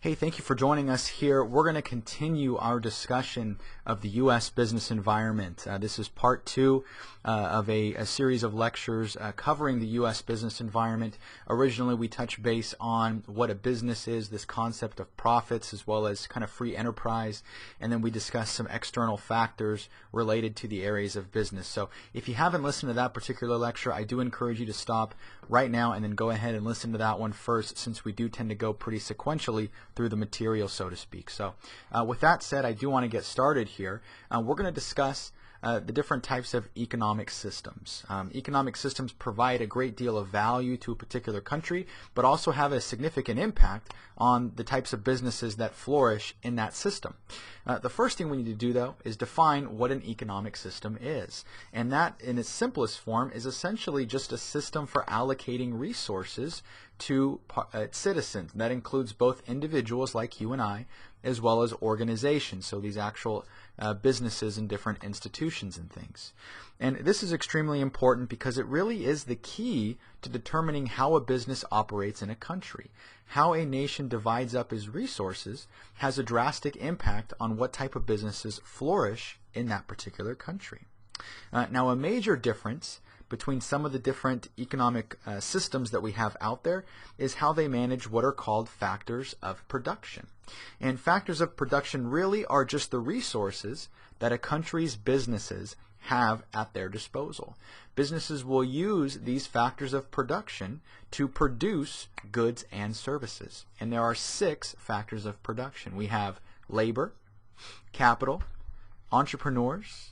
Hey, thank you for joining us here. We're going to continue our discussion of the U.S. business environment. This is part two of a series of lectures covering the U.S. business environment. Originally, we touched base on what a business is, this concept of profits, as well as kind of free enterprise, and then we discussed some external factors related to the areas of business. So if you haven't listened to that particular lecture, I do encourage you to stop right now and then go ahead and listen to that one first, since we do tend to go pretty sequentially through the material, so to speak. So with that said, I do want to get started here. We're going to discuss the different types of economic systems. Economic systems provide a great deal of value to a particular country, but also have a significant impact on the types of businesses that flourish in that system. The first thing we need to do, though, is define what an economic system is. And that, in its simplest form, is essentially just a system for allocating resources to citizens. That includes both individuals like you and I, as well as organizations, so these actual businesses and different institutions and things. And this is extremely important because it really is the key to determining how a business operates in a country. How a nation divides up its resources has a drastic impact on what type of businesses flourish in that particular country. Now, a major difference between some of the different economic systems that we have out there is how they manage what are called factors of production. And factors of production really are just the resources that a country's businesses have at their disposal. Businesses will use these factors of production to produce goods and services. And there are 6 factors of production. We have labor, capital, entrepreneurs,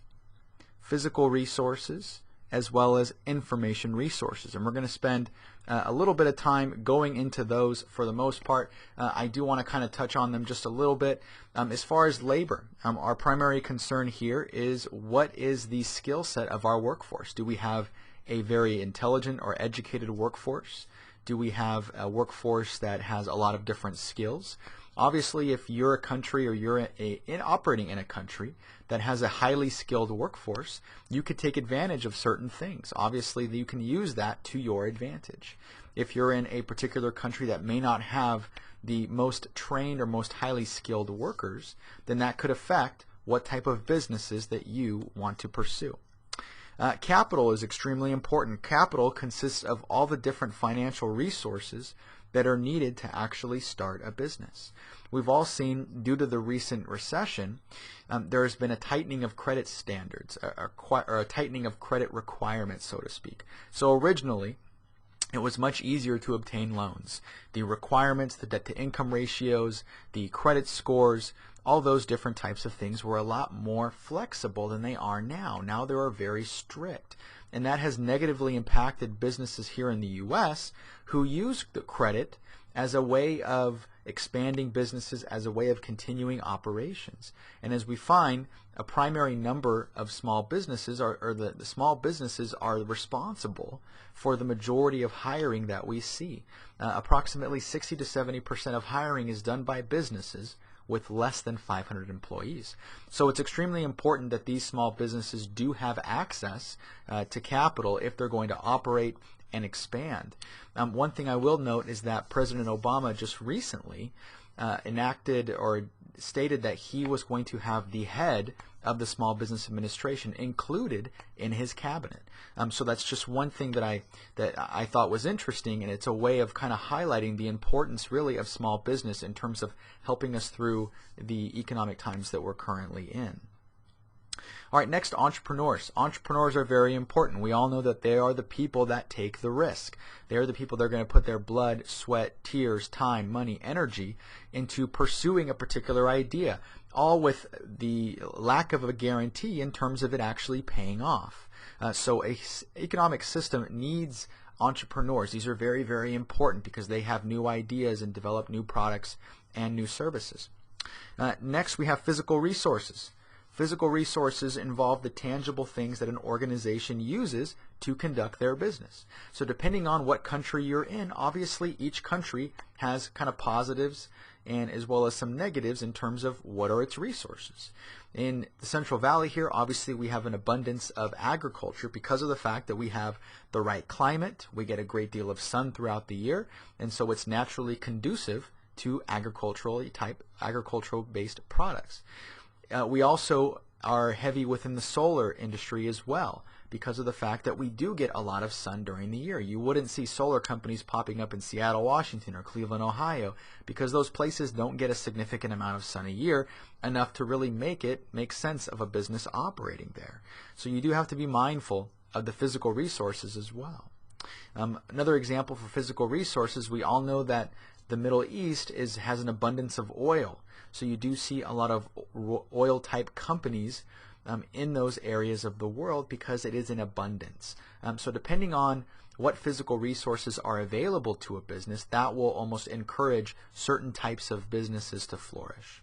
physical resources, as well as information resources. And we're going to spend a little bit of time going into those for the most part. I do want to kind of touch on them just a little bit. As far as labor, our primary concern here is what is the skill set of our workforce? Do we have a very intelligent or educated workforce? Do we have a workforce that has a lot of different skills? Obviously, if you're a country or you're operating in a country that has a highly skilled workforce, you could take advantage of certain things. Obviously, you can use that to your advantage. If you're in a particular country that may not have the most trained or most highly skilled workers, then that could affect what type of businesses that you want to pursue. Capital is extremely important. Capital consists of all the different financial resources that are needed to actually start a business. We've all seen, due to the recent recession, there has been a tightening of credit standards, or a tightening of credit requirements, so to speak. So originally, it was much easier to obtain loans. The requirements, the debt-to-income ratios, the credit scores, all those different types of things were a lot more flexible than they are now. Now they are very strict. And that has negatively impacted businesses here in the U.S. who use the credit as a way of expanding businesses, as a way of continuing operations. And as we find, a primary number of small businesses the small businesses are responsible for the majority of hiring that we see. Approximately 60 to 70% of hiring is done by businesses with less than 500 employees. So it's extremely important that these small businesses do have access to capital if they're going to operate and expand. One thing I will note is that President Obama just recently enacted or stated that he was going to have the head of the Small Business Administration included in his cabinet. So that's just one thing that I thought was interesting, and it's a way of kind of highlighting the importance really of small business in terms of helping us through the economic times that we're currently in. All right, next, entrepreneurs. Entrepreneurs are very important. We all know that they are the people that take the risk. They are the people that are going to put their blood, sweat, tears, time, money, energy into pursuing a particular idea, all with the lack of a guarantee in terms of it actually paying off. So an economic system needs entrepreneurs. These are very, very important because they have new ideas and develop new products and new services. Next, we have physical resources. Physical resources involve the tangible things that an organization uses to conduct their business. So depending on what country you're in, obviously each country has kind of positives and as well as some negatives in terms of what are its resources. In the Central Valley here, obviously we have an abundance of agriculture because of the fact that we have the right climate. We get a great deal of sun throughout the year, and so it's naturally conducive to agricultural based products. We also are heavy within the solar industry as well, because of the fact that we do get a lot of sun during the year. You wouldn't see solar companies popping up in Seattle, Washington, or Cleveland, Ohio, because those places don't get a significant amount of sun a year, enough to really make sense of a business operating there. So you do have to be mindful of the physical resources as well. Another example for physical resources, we all know that the Middle East has an abundance of oil. So you do see a lot of oil type companies in those areas of the world because it is in abundance. So depending on what physical resources are available to a business, that will almost encourage certain types of businesses to flourish.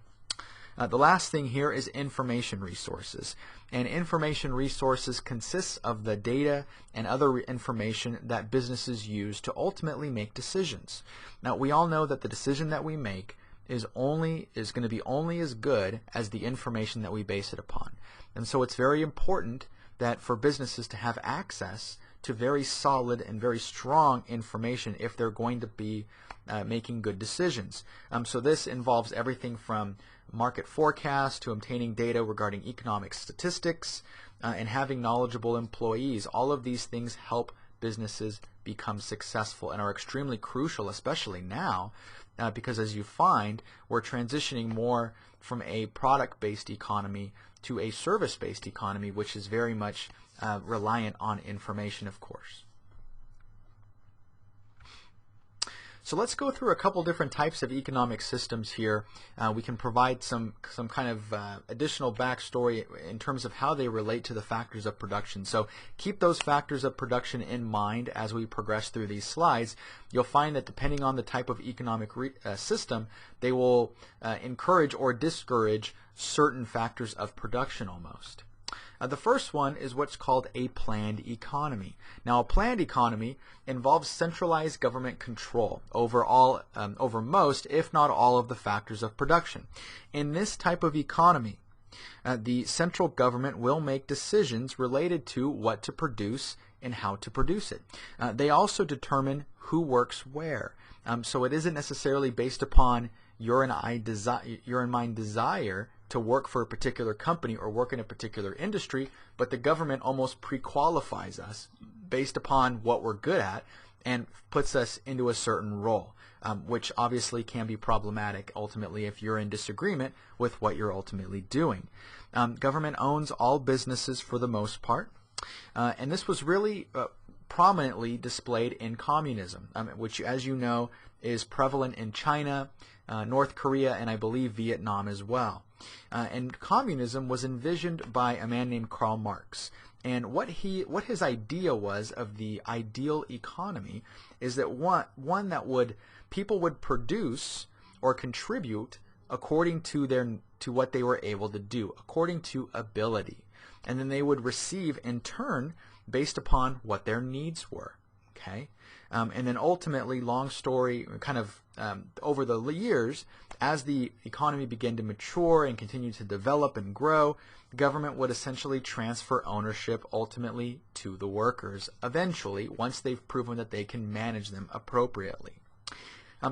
The last thing here is information resources. And information resources consists of the data and other information that businesses use to ultimately make decisions. Now, we all know that the decision that we make is going to be only as good as the information that we base it upon. And so it's very important that for businesses to have access to very solid and very strong information if they're going to be making good decisions. So this involves everything from market forecasts to obtaining data regarding economic statistics and having knowledgeable employees. All of these things help businesses become successful and are extremely crucial, especially now, because as you find, we're transitioning more from a product-based economy to a service-based economy, which is very much reliant on information, of course. So let's go through a couple different types of economic systems here. We can provide some kind of additional backstory in terms of how they relate to the factors of production. So keep those factors of production in mind as we progress through these slides. You'll find that depending on the type of economic system, they will encourage or discourage certain factors of production almost. The first one is what's called a planned economy. Now, a planned economy involves centralized government control over most, if not all, of the factors of production. In this type of economy, the central government will make decisions related to what to produce and how to produce it. They also determine who works where. So it isn't necessarily based upon your and mine desire to work for a particular company or work in a particular industry, but the government almost pre-qualifies us based upon what we're good at and puts us into a certain role, which obviously can be problematic ultimately if you're in disagreement with what you're ultimately doing. Government owns all businesses for the most part, and this was really prominently displayed in communism, which, as you know, is prevalent in China, North Korea, and I believe Vietnam as well. And communism was envisioned by a man named Karl Marx. And what his idea was of the ideal economy is that one that people would produce or contribute according to what they were able to do, according to ability. And then they would receive in turn based upon what their needs were. Okay? And then ultimately, long story, kind of over the years, as the economy began to mature and continue to develop and grow, the government would essentially transfer ownership ultimately to the workers, eventually, once they've proven that they can manage them appropriately.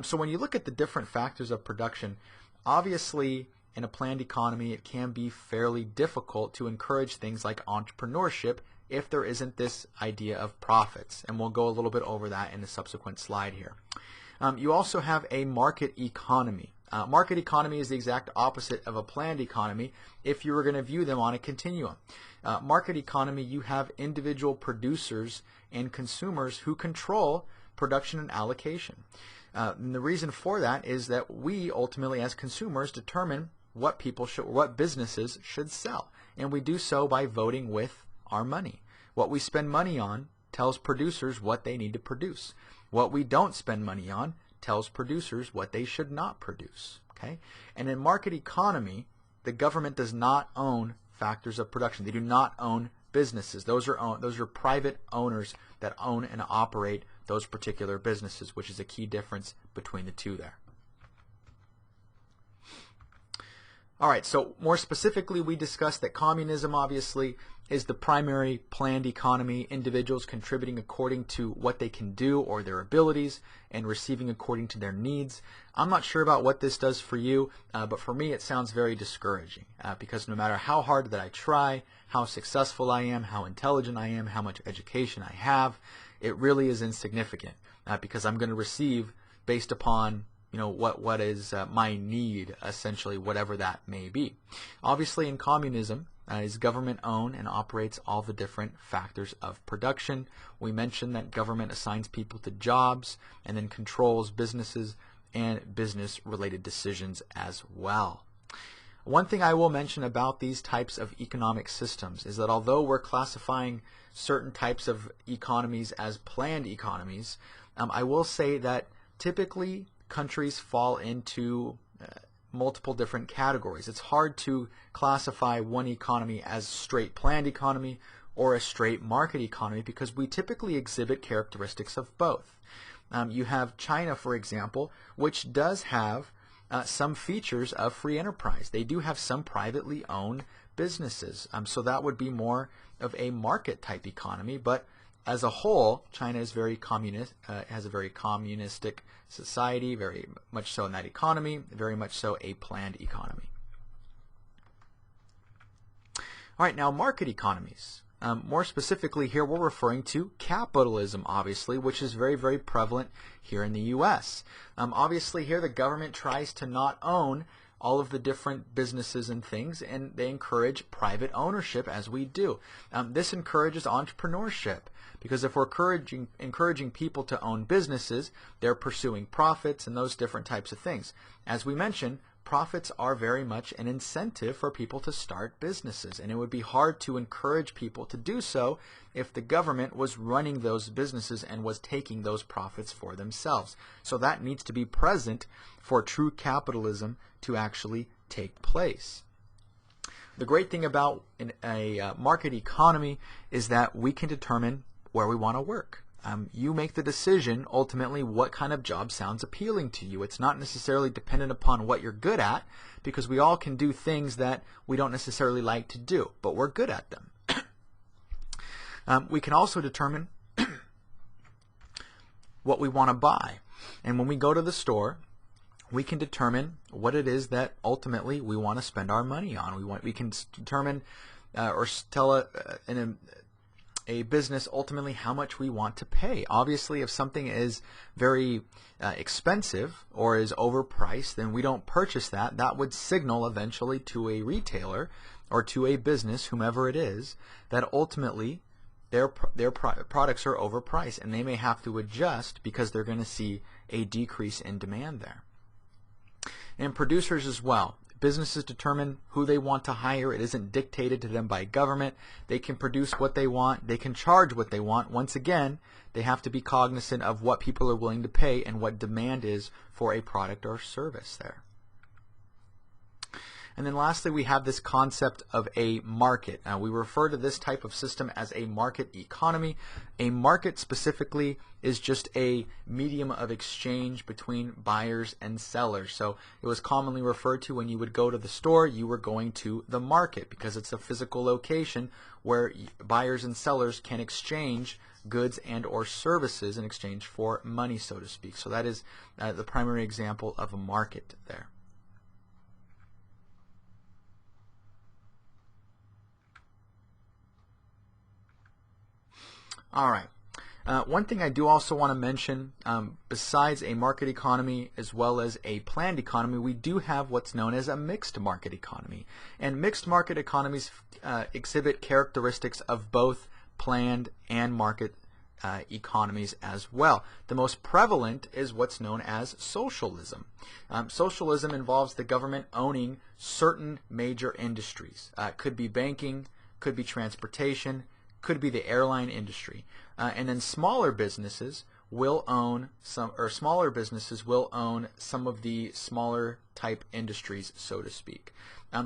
So when you look at the different factors of production, obviously, in a planned economy, it can be fairly difficult to encourage things like entrepreneurship if there isn't this idea of profits. And we'll go a little bit over that in a subsequent slide here. You also have a market economy. Market economy is the exact opposite of a planned economy if you were going to view them on a continuum. Market economy, you have individual producers and consumers who control production and allocation. And the reason for that is that we ultimately as consumers determine what businesses should sell. And we do so by voting with our money. What we spend money on tells producers what they need to produce. What we don't spend money on tells producers what they should not produce. Okay? And in market economy, the government does not own factors of production. They do not own businesses. Those are private owners that own and operate those particular businesses, which is a key difference between the two there. All right, so more specifically, we discussed that communism obviously is the primary planned economy, individuals contributing according to what they can do or their abilities and receiving according to their needs. I'm not sure about what this does for you, but for me it sounds very discouraging because no matter how hard that I try, how successful I am, how intelligent I am, how much education I have, it really is insignificant because I'm going to receive based upon what is my need, essentially, whatever that may be. Obviously, in communism, is government owned and operates all the different factors of production. We mentioned that government assigns people to jobs and then controls businesses and business-related decisions as well. One thing I will mention about these types of economic systems is that although we're classifying certain types of economies as planned economies, I will say that typically countries fall into multiple different categories. It's hard to classify one economy as straight planned economy or a straight market economy because we typically exhibit characteristics of both. You have China, for example, which does have some features of free enterprise. They do have some privately owned businesses, so that would be more of a market type economy, but as a whole, China is very communist, has a very communistic society, very much so in that economy, very much so a planned economy. All right, now market economies. More specifically here, we're referring to capitalism, obviously, which is very, very prevalent here in the U.S. Obviously, here the government tries to not own all of the different businesses and things, and they encourage private ownership as we do. This encourages entrepreneurship because if we're encouraging people to own businesses, they're pursuing profits and those different types of things. As we mentioned, profits are very much an incentive for people to start businesses, and it would be hard to encourage people to do so if the government was running those businesses and was taking those profits for themselves. So that needs to be present for true capitalism to actually take place. The great thing about a market economy is that we can determine where we want to work. You make the decision ultimately what kind of job sounds appealing to you. It's not necessarily dependent upon what you're good at because we all can do things that we don't necessarily like to do, but we're good at them. We can also determine what we want to buy. And when we go to the store, we can determine what it is that ultimately we want to spend our money on. We can determine or tell a business ultimately how much we want to pay. Obviously, if something is very expensive or is overpriced, then we don't purchase that. That would signal eventually to a retailer or to a business, whomever it is, that ultimately their products are overpriced and they may have to adjust because they're going to see a decrease in demand there. And producers as well. Businesses determine who they want to hire. It isn't dictated to them by government. They can produce what they want. They can charge what they want. Once again, they have to be cognizant of what people are willing to pay and what demand is for a product or service there. And then lastly, we have this concept of a market. We refer to this type of system as a market economy. A market specifically is just a medium of exchange between buyers and sellers. So it was commonly referred to when you would go to the store, you were going to the market because it's a physical location where buyers and sellers can exchange goods and or services in exchange for money, so to speak. So that is the primary example of a market there. All right. One thing I do also want to mention, besides a market economy as well as a planned economy, we do have what's known as a mixed market economy. And mixed market economies exhibit characteristics of both planned and market economies as well. The most prevalent is what's known as socialism. Socialism involves the government owning certain major industries. Could be banking, could be transportation, could be the airline industry, and then smaller businesses will own some of the smaller type industries, so to speak.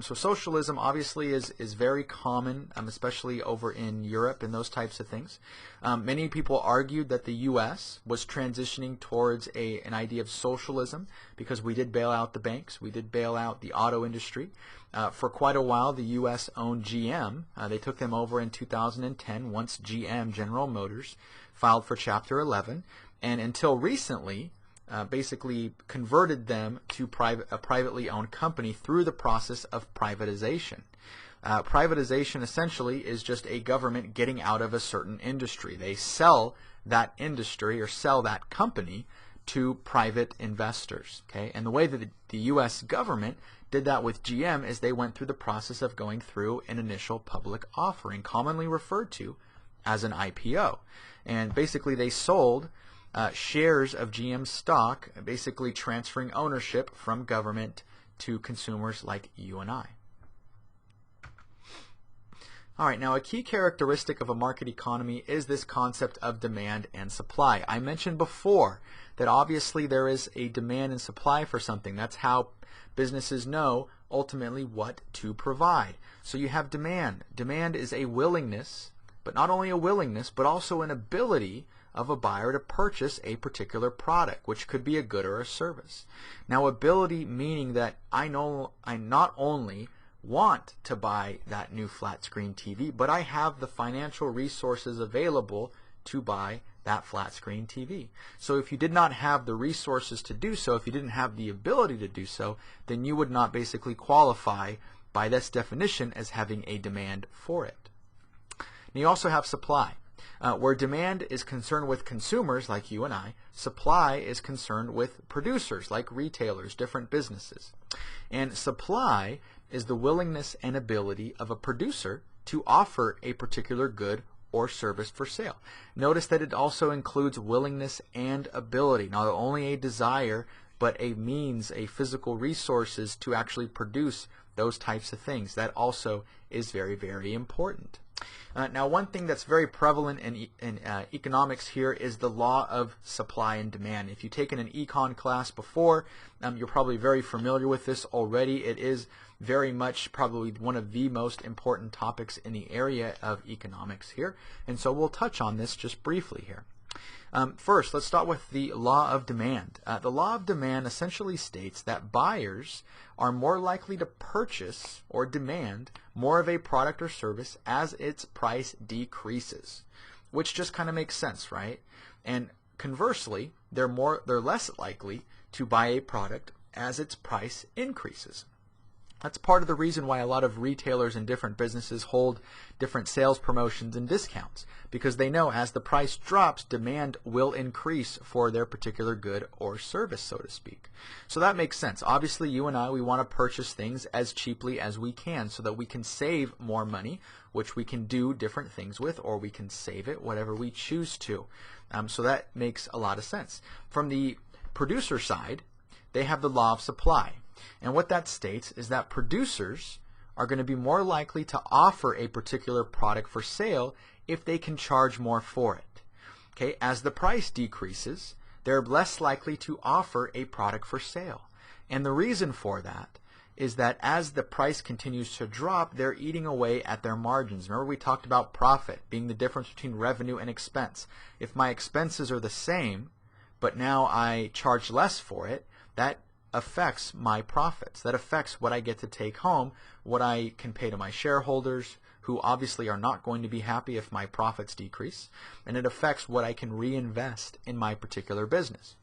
So socialism obviously is very common, especially over in Europe and those types of things. Many people argued that the U.S. was transitioning towards an idea of socialism because we did bail out the banks, we did bail out the auto industry. For quite a while, the U.S. owned GM. They took them over in 2010 once GM, General Motors, filed for Chapter 11, and until recently, basically converted them to a privately owned company through the process of privatization. Privatization essentially is just a government getting out of a certain industry. They sell that industry or sell that company to private investors. Okay? And the way that the U.S. government did that with GM is they went through the process of going through an initial public offering, commonly referred to as an IPO. And basically they sold shares of GM stock, basically transferring ownership from government to consumers like you and I. All right, now a key characteristic of a market economy is this concept of demand and supply. I mentioned before that obviously there is a demand and supply for something. That's how businesses know ultimately what to provide. So you have demand. Demand is a willingness, but not only a willingness, but also an ability of a buyer to purchase a particular product, which could be a good or a service. Now, ability meaning that I not only want to buy that new flat screen TV, but I have the financial resources available to buy that flat screen TV. So if you did not have the resources to do so, if you didn't have the ability to do so, then you would not basically qualify by this definition as having a demand for it. Now you also have supply. Where demand is concerned with consumers like you and I, supply is concerned with producers like retailers, different businesses. And supply is the willingness and ability of a producer to offer a particular good or service for sale. Notice that it also includes willingness and ability, not only a desire, but a means, a physical resources to actually produce those types of things. That also is very, very important. Now, one thing that's very prevalent in economics here is the law of supply and demand. If you've taken an econ class before, you're probably very familiar with this already. It is very much probably one of the most important topics in the area of economics here, and so we'll touch on this just briefly here. First, let's start with the law of demand. The law of demand essentially states that buyers are more likely to purchase or demand more of a product or service as its price decreases, which just kind of makes sense, right? And conversely, they're less likely to buy a product as its price increases. That's part of the reason why a lot of retailers and different businesses hold different sales promotions and discounts, because they know as the price drops, demand will increase for their particular good or service, so to speak. So that makes sense. Obviously, you and I, we want to purchase things as cheaply as we can so that we can save more money, which we can do different things with, or we can save it, whatever we choose to. So that makes a lot of sense. From the producer side, they have the law of supply. And what that states is that producers are going to be more likely to offer a particular product for sale if they can charge more for it. Okay, as the price decreases, they're less likely to offer a product for sale. And the reason for that is that as the price continues to drop, they're eating away at their margins. Remember, we talked about profit being the difference between revenue and expense. If my expenses are the same, but now I charge less for it, that affects my profits. That affects what I get to take home, what I can pay to my shareholders, who obviously are not going to be happy if my profits decrease, and it affects what I can reinvest in my particular business.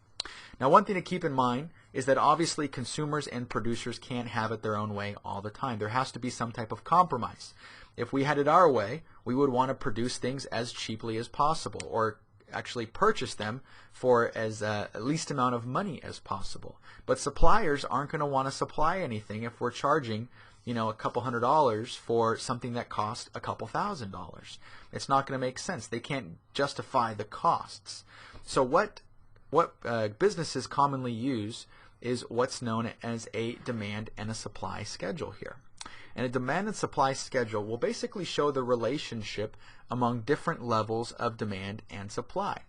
Now, one thing to keep in mind is that obviously consumers and producers can't have it their own way all the time. There has to be some type of compromise. If we had it our way, we would want to produce things as cheaply as possible, or actually purchase them for as least amount of money as possible. But suppliers aren't going to want to supply anything if we're charging, a couple $100 for something that costs a couple $1,000. It's not going to make sense. They can't justify the costs. So what businesses commonly use is what's known as a demand and a supply schedule here. And a demand and supply schedule will basically show the relationship among different levels of demand and supply.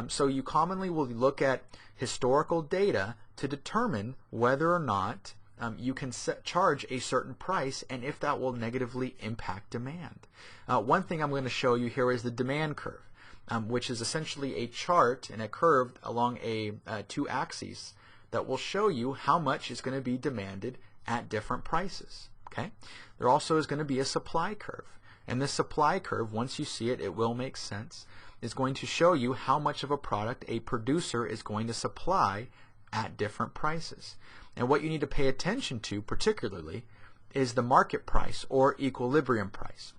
So you commonly will look at historical data to determine whether or not you can charge a certain price, and if that will negatively impact demand. One thing I'm going to show you here is the demand curve, which is essentially a chart and a curve along two axes that will show you how much is going to be demanded at different prices. Okay? There also is going to be a supply curve, and this supply curve, once you see it, it will make sense, is going to show you how much of a product a producer is going to supply at different prices. And what you need to pay attention to particularly is the market price or equilibrium price.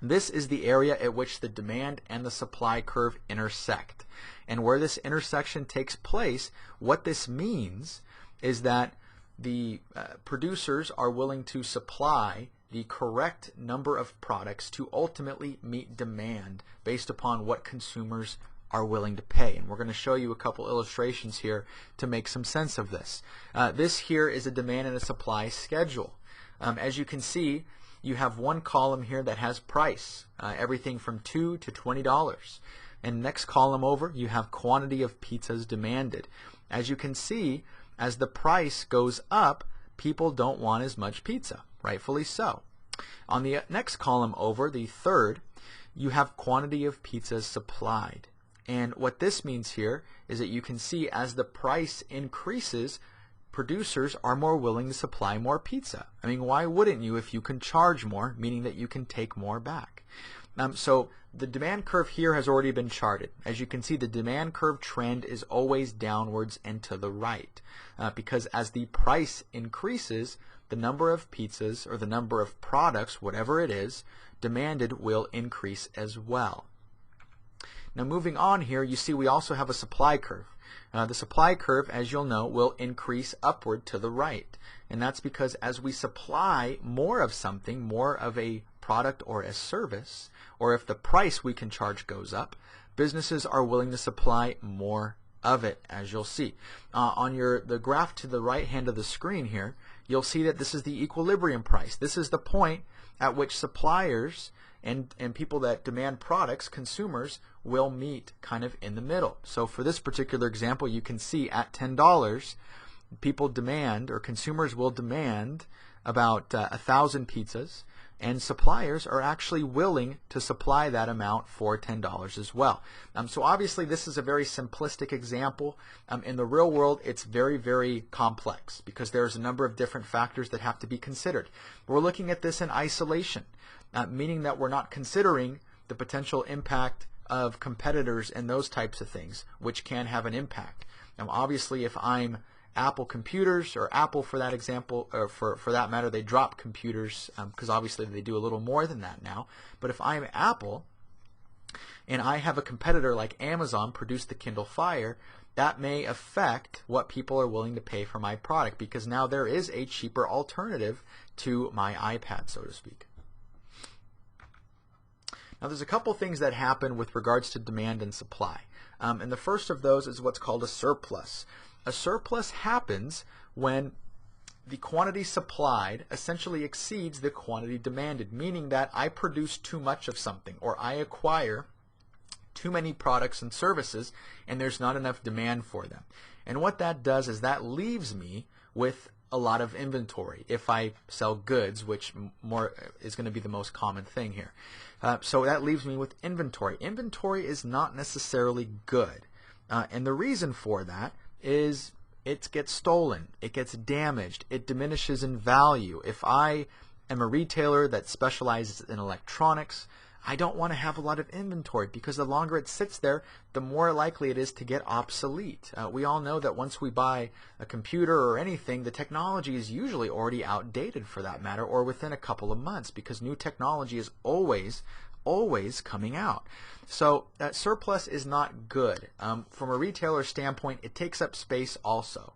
This is the area at which the demand and the supply curve intersect. And where this intersection takes place, what this means is that the producers are willing to supply the correct number of products to ultimately meet demand based upon what consumers are willing to pay. And we're going to show you a couple illustrations here to make some sense of this. This here is a demand and a supply schedule. As you can see, you have one column here that has price, everything from $2 to $20. And next column over, you have quantity of pizzas demanded. As you can see, as the price goes up, people don't want as much pizza, rightfully so. On the next column over, the third, you have quantity of pizzas supplied. And what this means here is that you can see as the price increases, producers are more willing to supply more pizza. I mean, why wouldn't you if you can charge more, meaning that you can take more back? So the demand curve here has already been charted. As you can see, the demand curve trend is always downwards and to the right, because as the price increases, the number of pizzas or the number of products, whatever it is, demanded will increase as well. Now moving on here, you see we also have a supply curve. The supply curve, as you'll know, will increase upward to the right. And that's because as we supply more of something, more of a product or a service, or if the price we can charge goes up, businesses are willing to supply more of it, as you'll see. On the graph to the right hand of the screen here, you'll see that this is the equilibrium price. This is the point at which suppliers and people that demand products, consumers, will meet kind of in the middle. So for this particular example, you can see at $10, people demand, or consumers will demand, about 1,000 pizzas, and suppliers are actually willing to supply that amount for $10 as well. So obviously this is a very simplistic example. In the real world, it's very, very complex because there's a number of different factors that have to be considered. We're looking at this in isolation, meaning that we're not considering the potential impact of competitors and those types of things, which can have an impact. Now obviously if I'm Apple computers, or Apple for that example, or for that matter, they drop computers because obviously they do a little more than that now. But if I'm Apple and I have a competitor like Amazon produce the Kindle Fire, that may affect what people are willing to pay for my product because now there is a cheaper alternative to my iPad, so to speak. Now there's a couple things that happen with regards to demand and supply. And the first of those is what's called a surplus. A surplus happens when the quantity supplied essentially exceeds the quantity demanded, meaning that I produce too much of something, or I acquire too many products and services and there's not enough demand for them. And what that does is that leaves me with a lot of inventory if I sell goods, which more is going to be the most common thing here. So that leaves me with inventory. Inventory is not necessarily good. And the reason for that is it gets stolen, it gets damaged, it diminishes in value. If I am a retailer that specializes in electronics, I don't want to have a lot of inventory because the longer it sits there, the more likely it is to get obsolete. We all know that once we buy a computer or anything, the technology is usually already outdated for that matter, or within a couple of months, because new technology is always coming out. So that surplus is not good. From a retailer standpoint, it takes up space also.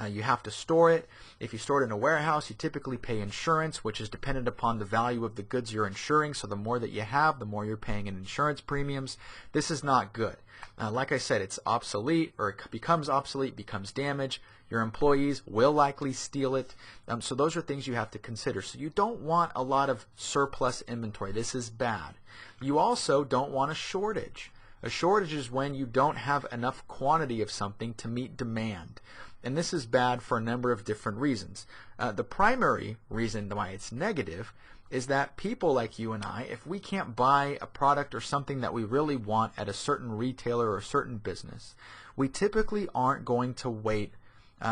You have to store it. If you store it in a warehouse, you typically pay insurance, which is dependent upon the value of the goods you're insuring. So the more that you have, the more you're paying in insurance premiums. This is not good. Like I said, it's obsolete, or it becomes obsolete, becomes damaged. Your employees will likely steal it. So those are things you have to consider. So you don't want a lot of surplus inventory. This is bad. You also don't want a shortage. A shortage is when you don't have enough quantity of something to meet demand. And this is bad for a number of different reasons. The primary reason why it's negative is that people like you and I, if we can't buy a product or something that we really want at a certain retailer or a certain business, we typically aren't going to wait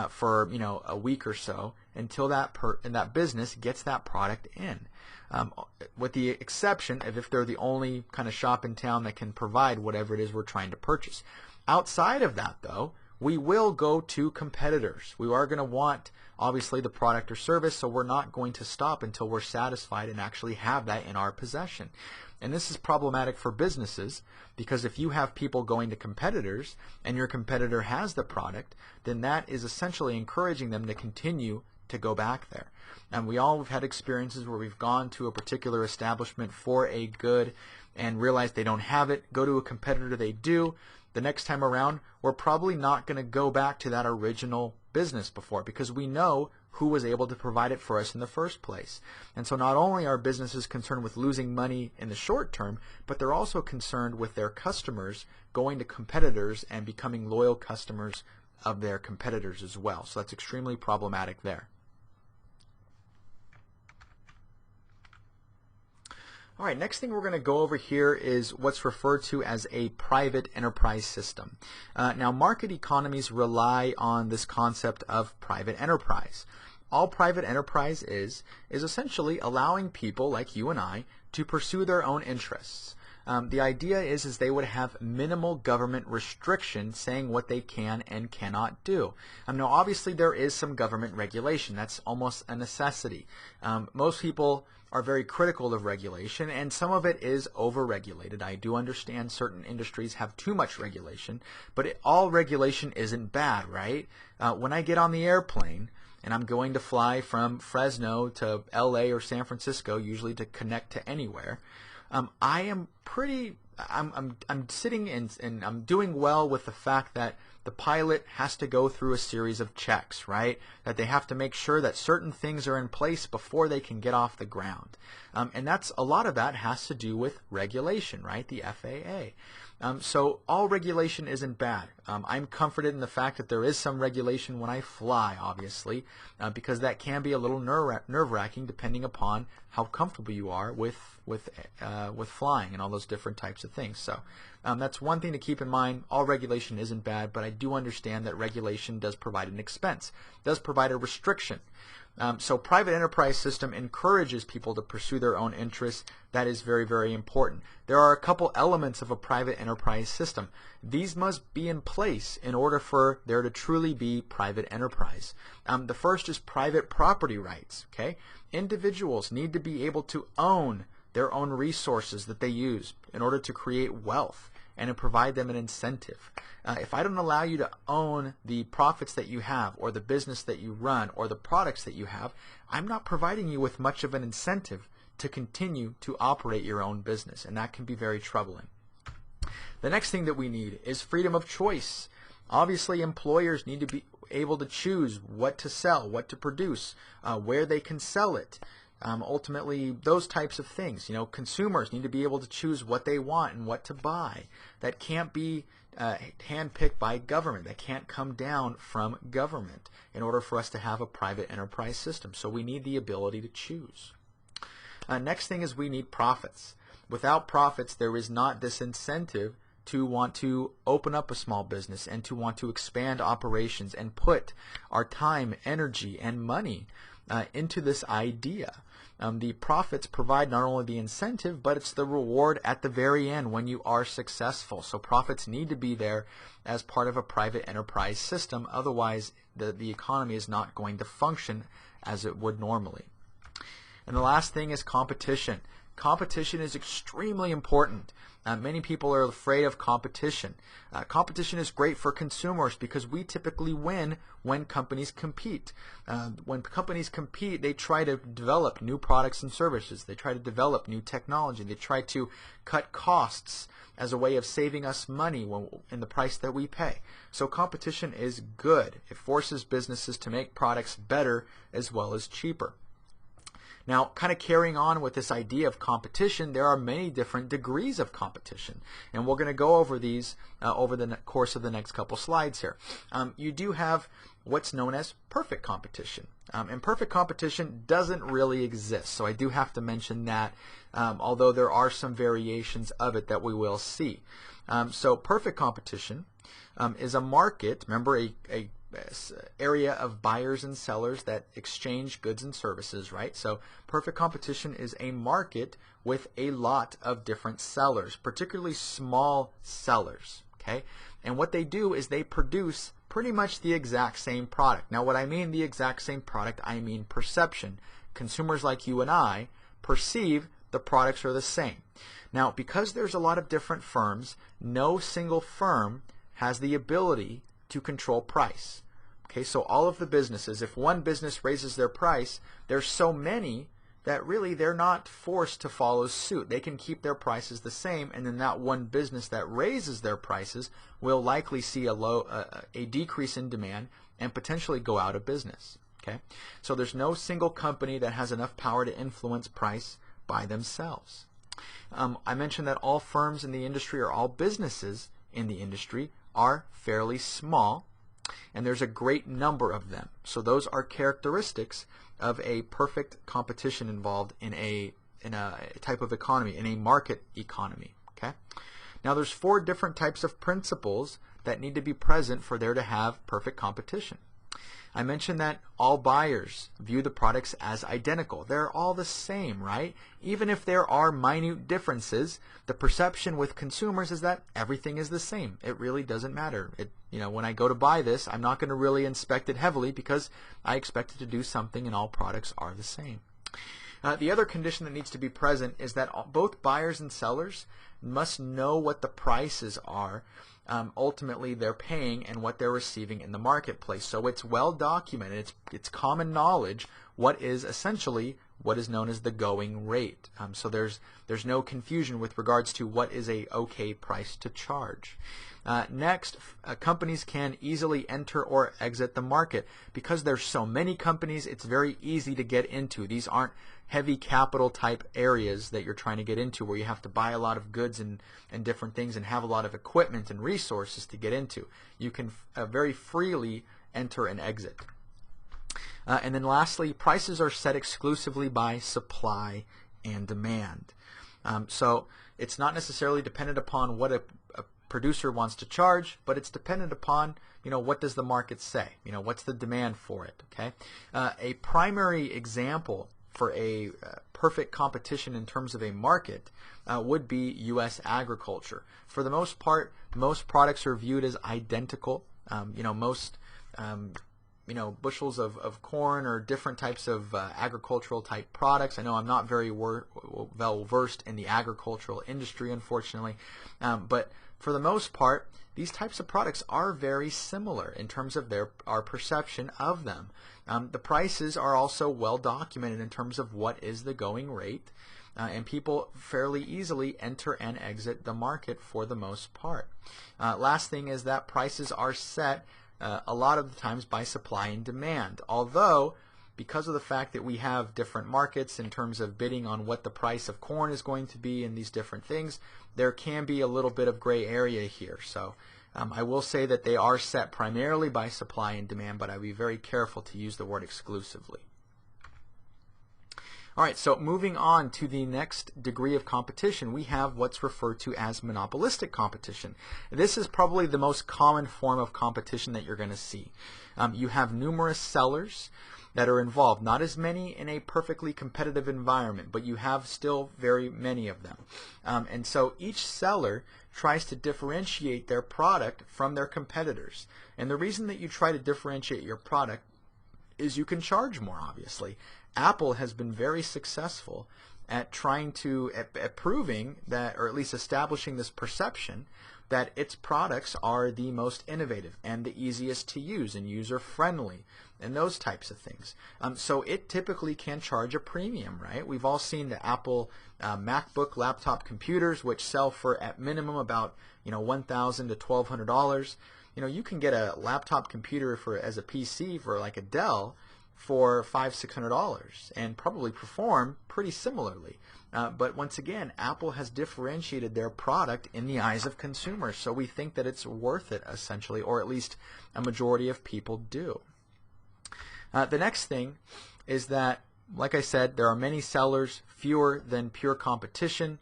for a week or so until that business gets that product in. With the exception of if they're the only kind of shop in town that can provide whatever it is we're trying to purchase. Outside of that, though, we will go to competitors. We are going to want, obviously, the product or service, so we're not going to stop until we're satisfied and actually have that in our possession. And this is problematic for businesses because if you have people going to competitors and your competitor has the product, then that is essentially encouraging them to continue to go back there. And we all have had experiences where we've gone to a particular establishment for a good and realized they don't have it, go to a competitor, they do. The next time around, we're probably not going to go back to that original business before because we know who was able to provide it for us in the first place. And so not only are businesses concerned with losing money in the short term, but they're also concerned with their customers going to competitors and becoming loyal customers of their competitors as well. So that's extremely problematic there. All right, next thing we're going to go over here is what's referred to as a private enterprise system. Now, market economies rely on this concept of private enterprise. All private enterprise is essentially allowing people like you and I to pursue their own interests. The idea is they would have minimal government restriction saying what they can and cannot do. Now, obviously, there is some government regulation. That's almost a necessity. Most people are very critical of regulation, and some of it is over-regulated. I do understand certain industries have too much regulation, but all regulation isn't bad, right? When I get on the airplane and I'm going to fly from Fresno to LA or San Francisco, usually to connect to anywhere, I'm sitting and I'm doing well with the fact that the pilot has to go through a series of checks, right? That they have to make sure that certain things are in place before they can get off the ground. And a lot of that has to do with regulation, right? The FAA. So all regulation isn't bad. I'm comforted in the fact that there is some regulation when I fly, obviously, because that can be a little nerve-wracking depending upon how comfortable you are with flying and all those different types of things. So that's one thing to keep in mind. All regulation isn't bad, but I do understand that regulation does provide an expense, does provide a restriction. So private enterprise system encourages people to pursue their own interests. That is very, very important. There are a couple elements of a private enterprise system. These must be in place in order for there to truly be private enterprise. The first is private property rights. Okay, individuals need to be able to own their own resources that they use in order to create wealth and to provide them an incentive. If I don't allow you to own the profits that you have or the business that you run or the products that you have, I'm not providing you with much of an incentive to continue to operate your own business, and that can be very troubling. The next thing that we need is freedom of choice. Obviously, employers need to be able to choose what to sell, what to produce, where they can sell it. Ultimately, those types of things. Consumers need to be able to choose what they want and what to buy. That can't be handpicked by government. That can't come down from government in order for us to have a private enterprise system. So we need the ability to choose. Next thing is we need profits. Without profits, there is not this incentive to want to open up a small business and to want to expand operations and put our time, energy, and money into this idea. The profits provide not only the incentive, but it's the reward at the very end when you are successful. So profits need to be there as part of a private enterprise system. Otherwise, the economy is not going to function as it would normally. And the last thing is competition. Competition is extremely important. Many people are afraid of competition. Competition is great for consumers because we typically win when companies compete. When companies compete, they try to develop new products and services. They try to develop new technology. They try to cut costs as a way of saving us money in the price that we pay. So competition is good. It forces businesses to make products better as well as cheaper. Now, kind of carrying on with this idea of competition, there are many different degrees of competition, and we're going to go over these over the course of the next couple slides here. You do have what's known as perfect competition. And perfect competition doesn't really exist, so I do have to mention that, although there are some variations of it that we will see. So perfect competition is a market, remember, a area of buyers and sellers that exchange goods and services, right? So perfect competition is a market with a lot of different sellers, particularly small sellers, okay? And what they do is they produce pretty much the exact same product. Now, what I mean the exact same product, I mean perception. Consumers like you and I perceive the products are the same. Now, because there's a lot of different firms, no single firm has the ability to control price. Okay, so all of the businesses, if one business raises their price, there's so many that really they're not forced to follow suit. They can keep their prices the same, and then that one business that raises their prices will likely see a decrease in demand and potentially go out of business. Okay, so there's no single company that has enough power to influence price by themselves. I mentioned that all firms in the industry, or all businesses in the industry, are fairly small, and there's a great number of them. So those are characteristics of a perfect competition involved in a type of economy, in a market economy. Okay. Now there's 4 different types of principles that need to be present for there to have perfect competition. I mentioned that all buyers view the products as identical. They're all the same, right? Even if there are minute differences, the perception with consumers is that everything is the same. It really doesn't matter. When I go to buy this, I'm not going to really inspect it heavily because I expect it to do something, and all products are the same. The other condition that needs to be present is that both buyers and sellers must know what the prices are ultimately they're paying and what they're receiving in the marketplace. So it's well documented, it's common knowledge what is essentially what is known as the going rate. So there's no confusion with regards to what is a okay price to charge. Next, companies can easily enter or exit the market. Because there's so many companies, it's very easy to get into. These aren't heavy capital type areas that you're trying to get into where you have to buy a lot of goods and different things and have a lot of equipment and resources to get into. You can very freely enter and exit. And then lastly, prices are set exclusively by supply and demand. So it's not necessarily dependent upon what a producer wants to charge, but it's dependent upon, what does the market say? What's the demand for it? Okay. A primary example for a perfect competition in terms of a market would be U.S. agriculture. For the most part, most products are viewed as identical. Most bushels of corn or different types of agricultural type products. I know I'm not very well versed in the agricultural industry, unfortunately, but for the most part, these types of products are very similar in terms of our perception of them. The prices are also well documented in terms of what is the going rate, and people fairly easily enter and exit the market for the most part. Last thing is that prices are set a lot of the times by supply and demand, although because of the fact that we have different markets in terms of bidding on what the price of corn is going to be and these different things, there can be a little bit of gray area here. So I will say that they are set primarily by supply and demand, but I will be very careful to use the word exclusively. All right, so moving on to the next degree of competition, we have what's referred to as monopolistic competition. This is probably the most common form of competition that you're going to see. You have numerous sellers that are involved, not as many in a perfectly competitive environment, but you have still very many of them. And so each seller tries to differentiate their product from their competitors. And the reason that you try to differentiate your product is you can charge more, obviously. Apple has been very successful at trying to, at proving that, or at least establishing this perception that its products are the most innovative and the easiest to use and user-friendly and those types of things. So it typically can charge a premium, right? We've all seen the Apple MacBook laptop computers, which sell for at minimum about $1,000 to $1,200. You can get a laptop computer as a PC for like a Dell for $500–600 and probably perform pretty similarly. But once again, Apple has differentiated their product in the eyes of consumers, so we think that it's worth it essentially, or at least a majority of people do. The next thing is that, like I said, there are many sellers, fewer than pure competition.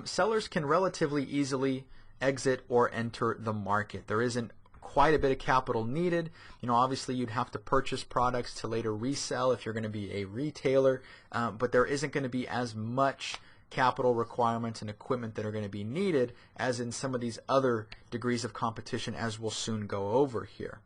Sellers can relatively easily exit or enter the market. There isn't quite a bit of capital needed. Obviously you'd have to purchase products to later resell if you're going to be a retailer, but there isn't going to be as much capital requirements and equipment that are going to be needed as in some of these other degrees of competition, as we'll soon go over here.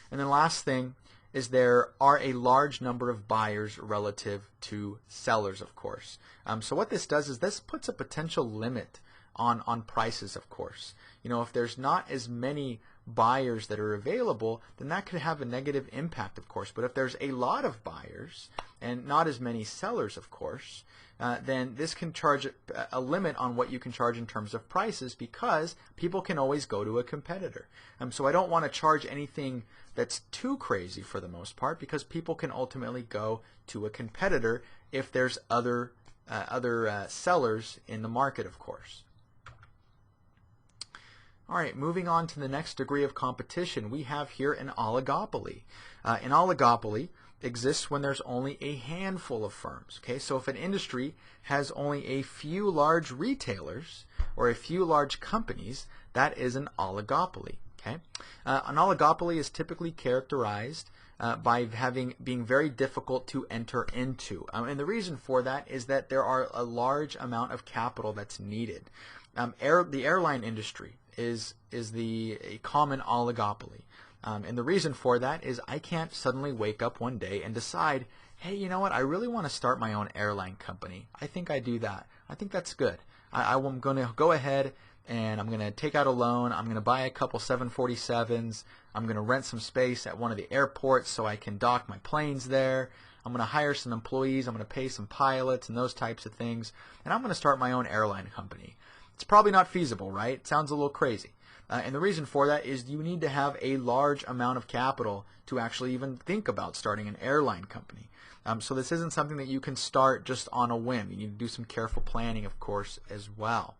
And then last thing is there are a large number of buyers relative to sellers, of course. So what this does is this puts a potential limit on prices, of course. If there's not as many buyers that are available, then that could have a negative impact, of course. But if there's a lot of buyers and not as many sellers, of course, then this can charge a limit on what you can charge in terms of prices, because people can always go to a competitor. So I don't want to charge anything that's too crazy for the most part, because people can ultimately go to a competitor if there's other sellers in the market, of course. All right, moving on to the next degree of competition, we have here an oligopoly. An oligopoly exists when there's only a handful of firms. Okay, so if an industry has only a few large retailers or a few large companies, that is an oligopoly. Okay, an oligopoly is typically characterized by being very difficult to enter into, and the reason for that is that there are a large amount of capital that's needed. The airline industry is a common oligopoly. And the reason for that is I can't suddenly wake up one day and decide, hey, you know what, I really want to start my own airline company. I think I do that. I think that's good. I'm going to go ahead and I'm going to take out a loan. I'm going to buy a couple 747s. I'm going to rent some space at one of the airports so I can dock my planes there. I'm going to hire some employees. I'm going to pay some pilots and those types of things. And I'm going to start my own airline company. It's probably not feasible, right? It sounds a little crazy. And the reason for that is you need to have a large amount of capital to actually even think about starting an airline company. So this isn't something that you can start just on a whim. You need to do some careful planning, of course, as well.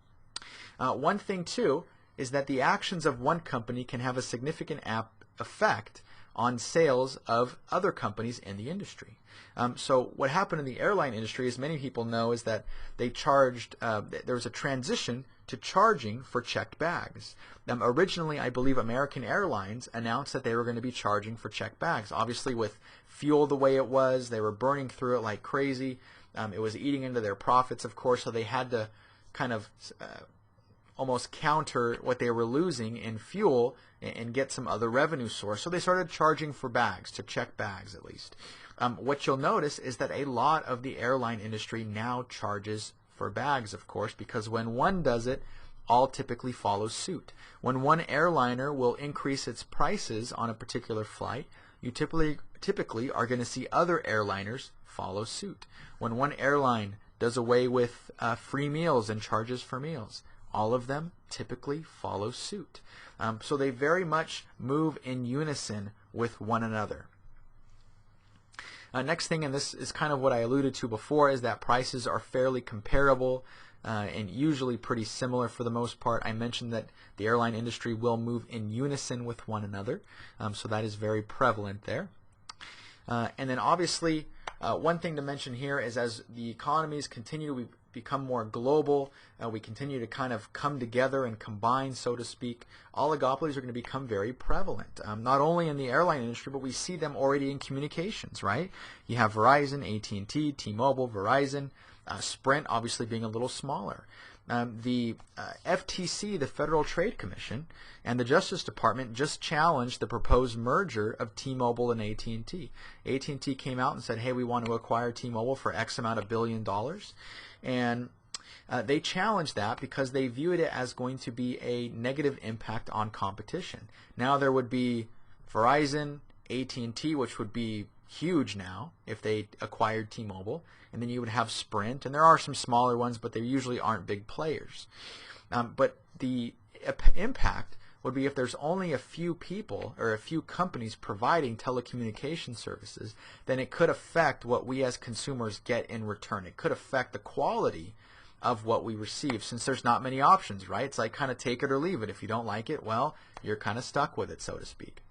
One thing, too, is that the actions of one company can have a significant effect on sales of other companies in the industry. So what happened in the airline industry, as many people know, is that they charged, there was a transition to charging for checked bags. Originally, I believe American Airlines announced that they were going to be charging for checked bags. Obviously, with fuel the way it was, they were burning through it like crazy. It was eating into their profits, of course, so they had to kind of almost counter what they were losing in fuel and get some other revenue source. So they started charging for bags, to check bags at least. What you'll notice is that a lot of the airline industry now charges for bags, of course, because when one does it, all typically follow suit. When one airliner will increase its prices on a particular flight, you typically are going to see other airliners follow suit. When one airline does away with free meals and charges for meals, all of them typically follow suit. So they very much move in unison with one another. Next thing, and this is kind of what I alluded to before, is that prices are fairly comparable and usually pretty similar for the most part. I mentioned that the airline industry will move in unison with one another, so that is very prevalent there. And then obviously, one thing to mention here is as the economies continue to become more global, we continue to kind of come together and combine, so to speak, oligopolies are going to become very prevalent, not only in the airline industry, but we see them already in communications, right? You have Verizon, AT&T, T-Mobile, Verizon, Sprint obviously being a little smaller. The FTC, the Federal Trade Commission, and the Justice Department just challenged the proposed merger of T-Mobile and AT&T. AT&T came out and said, hey, we want to acquire T-Mobile for X amount of $1 billion. And they challenged that because they viewed it as going to be a negative impact on competition. Now there would be Verizon, AT&T, which would be huge now if they acquired T-Mobile, and then you would have Sprint, and there are some smaller ones, but they usually aren't big players. But the impact would be if there's only a few people or a few companies providing telecommunication services, then it could affect what we as consumers get in return. It could affect the quality of what we receive since there's not many options, right? It's like kind of take it or leave it. If you don't like it, well, you're kind of stuck with it, so to speak.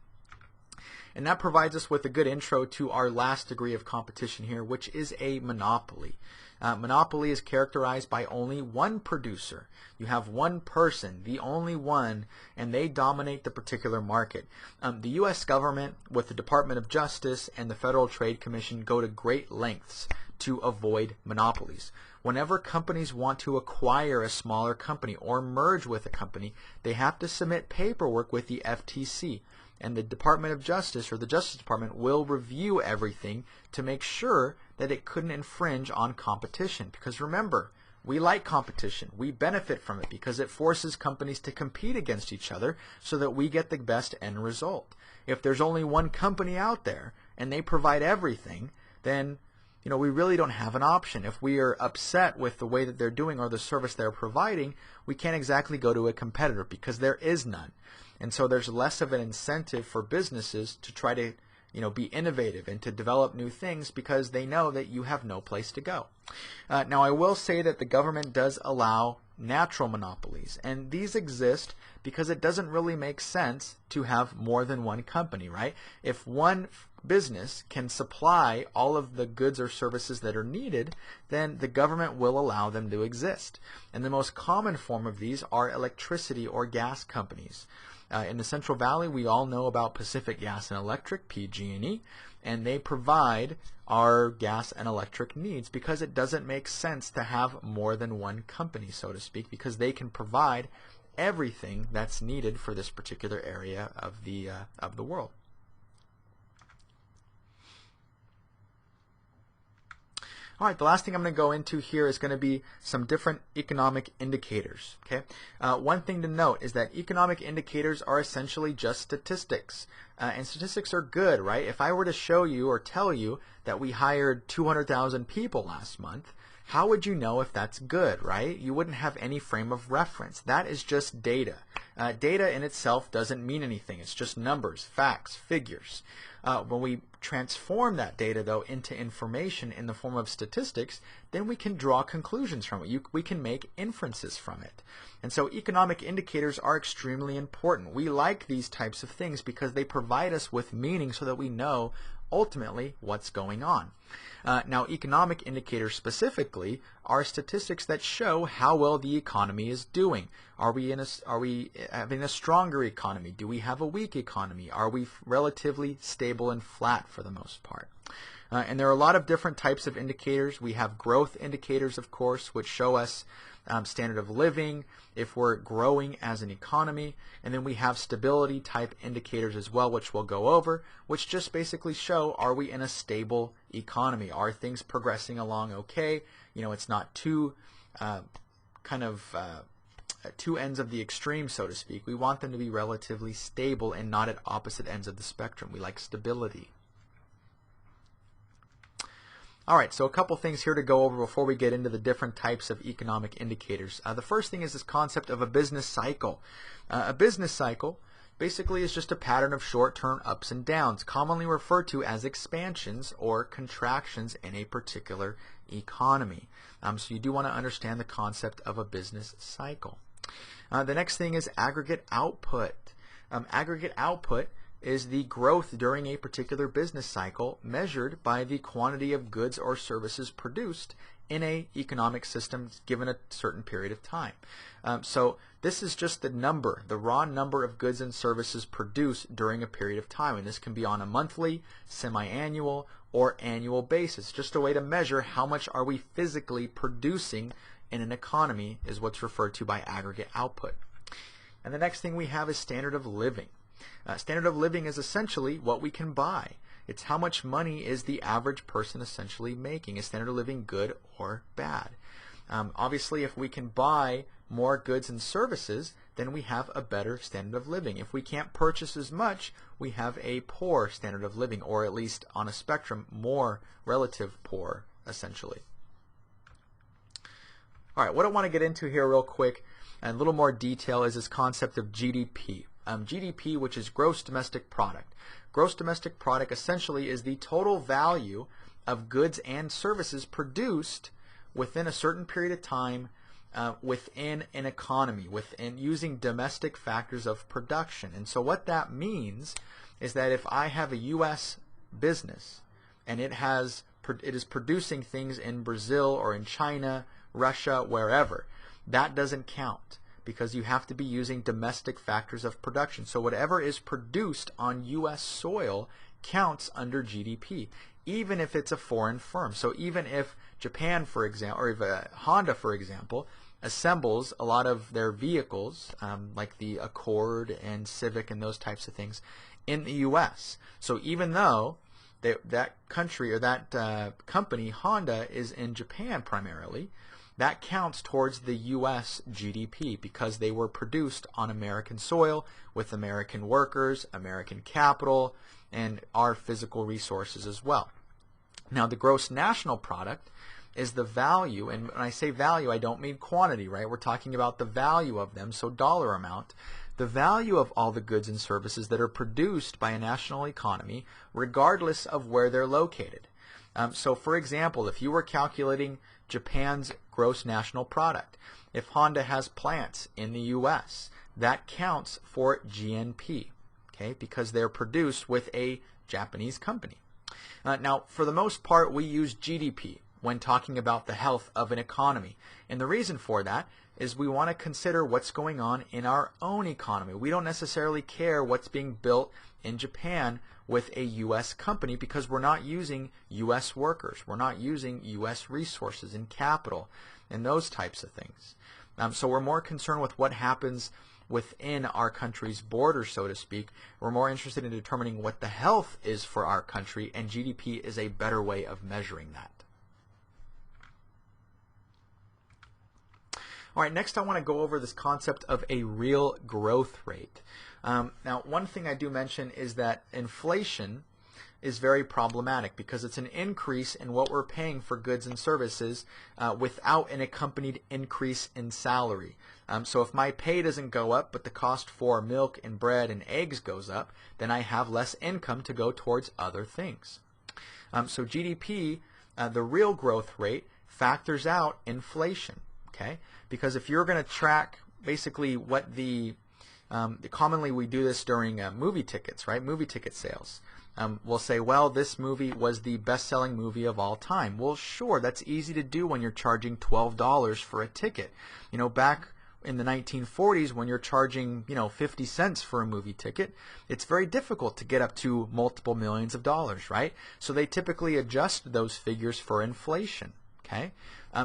And that provides us with a good intro to our last degree of competition here, which is a monopoly. Monopoly is characterized by only one producer. You have one person, the only one, and they dominate the particular market. The U.S. government, with the Department of Justice and the Federal Trade Commission, go to great lengths to avoid monopolies. Whenever companies want to acquire a smaller company or merge with a company, they have to submit paperwork with the FTC. And the Department of Justice, or the Justice Department, will review everything to make sure that it couldn't infringe on competition. Because remember, we like competition. We benefit from it because it forces companies to compete against each other so that we get the best end result. If there's only one company out there and they provide everything, then we really don't have an option. If we are upset with the way that they're doing or the service they're providing, we can't exactly go to a competitor because there is none. And so there's less of an incentive for businesses to try to be innovative and to develop new things because they know that you have no place to go. Now, I will say that the government does allow natural monopolies, and these exist because it doesn't really make sense to have more than one company, right? If one business can supply all of the goods or services that are needed, then the government will allow them to exist. And the most common form of these are electricity or gas companies. In the Central Valley, we all know about Pacific Gas and Electric, PG&E, and they provide our gas and electric needs because it doesn't make sense to have more than one company, so to speak, because they can provide everything that's needed for this particular area of the world. All right, the last thing I'm going to go into here is going to be some different economic indicators. Okay, one thing to note is that economic indicators are essentially just statistics, and statistics are good, right? If I were to show you or tell you that we hired 200,000 people last month, how would you know if that's good, right? You wouldn't have any frame of reference. That is just data. Data in itself doesn't mean anything. It's just numbers, facts, figures. When we transform that data, though, into information in the form of statistics, then we can draw conclusions from it. We can make inferences from it. And so economic indicators are extremely important. We like these types of things because they provide us with meaning so that we know ultimately what's going on. Now, economic indicators specifically are statistics that show how well the economy is doing. Are we having a stronger economy? Do we have a weak economy? Are we relatively stable and flat for the most part? And there are a lot of different types of indicators. We have growth indicators, of course, which show us standard of living, if we're growing as an economy, and then we have stability type indicators as well, which we'll go over, which just basically show, are we in a stable economy? Are things progressing along okay? It's not too two ends of the extreme, so to speak. We want them to be relatively stable and not at opposite ends of the spectrum. We like stability. All right, so a couple things here to go over before we get into the different types of economic indicators. The first thing is this concept of a business cycle. A business cycle basically is just a pattern of short-term ups and downs, commonly referred to as expansions or contractions in a particular economy. So you do want to understand the concept of a business cycle. The next thing is aggregate output. Aggregate output is the growth during a particular business cycle measured by the quantity of goods or services produced in an economic system given a certain period of time. So this is just the number, the raw number of goods and services produced during a period of time, and this can be on a monthly, semi-annual, or annual basis. Just a way to measure how much are we physically producing in an economy is what's referred to by aggregate output. And the next thing we have is standard of living. Standard of living is essentially what we can buy. It's how much money is the average person essentially making. Is standard of living good or bad? Obviously, if we can buy more goods and services, then we have a better standard of living. If we can't purchase as much, we have a poor standard of living, or at least on a spectrum, more relative poor, essentially. All right, what I want to get into here real quick, and a little more detail, is this concept of GDP. GDP, which is gross domestic product. Gross domestic product essentially is the total value of goods and services produced within a certain period of time within an economy, within using domestic factors of production. And so what that means is that if I have a U.S. business and it is producing things in Brazil or in China, Russia, wherever, that doesn't count because you have to be using domestic factors of production. So whatever is produced on U.S. soil counts under GDP, even if it's a foreign firm. So even if Japan, for example, or if Honda, for example, assembles a lot of their vehicles, like the Accord and Civic and those types of things, in the U.S. So even though that country or that company, Honda, is in Japan primarily, that counts towards the U.S. GDP because they were produced on American soil with American workers, American capital, and our physical resources as well. Now, the gross national product is the value, and when I say value, I don't mean quantity, right? We're talking about the value of them, so dollar amount. The value of all the goods and services that are produced by a national economy, regardless of where they're located. So, for example, if you were calculating Japan's gross national product, if Honda has plants in the U.S., that counts for GNP, okay, because they're produced with a Japanese company. Now, for the most part, we use GDP when talking about the health of an economy. And the reason for that is we want to consider what's going on in our own economy. We don't necessarily care what's being built in Japan with a U.S. company because we're not using U.S. workers. We're not using U.S. resources and capital and those types of things. So we're more concerned with what happens within our country's borders, so to speak. We're more interested in determining what the health is for our country, and GDP is a better way of measuring that. All right, next I want to go over this concept of a real growth rate. Now, one thing I do mention is that inflation is very problematic because it's an increase in what we're paying for goods and services without an accompanied increase in salary. So if my pay doesn't go up, but the cost for milk and bread and eggs goes up, then I have less income to go towards other things. So GDP, the real growth rate, factors out inflation. Okay, because if you're going to track basically what commonly we do this during movie tickets, right? Movie ticket sales. We'll say, well, this movie was the best-selling movie of all time. Well, sure, that's easy to do when you're charging $12 for a ticket. You know, back in the 1940s when you're charging, 50 cents for a movie ticket, it's very difficult to get up to multiple millions of dollars, right? So they typically adjust those figures for inflation. Okay.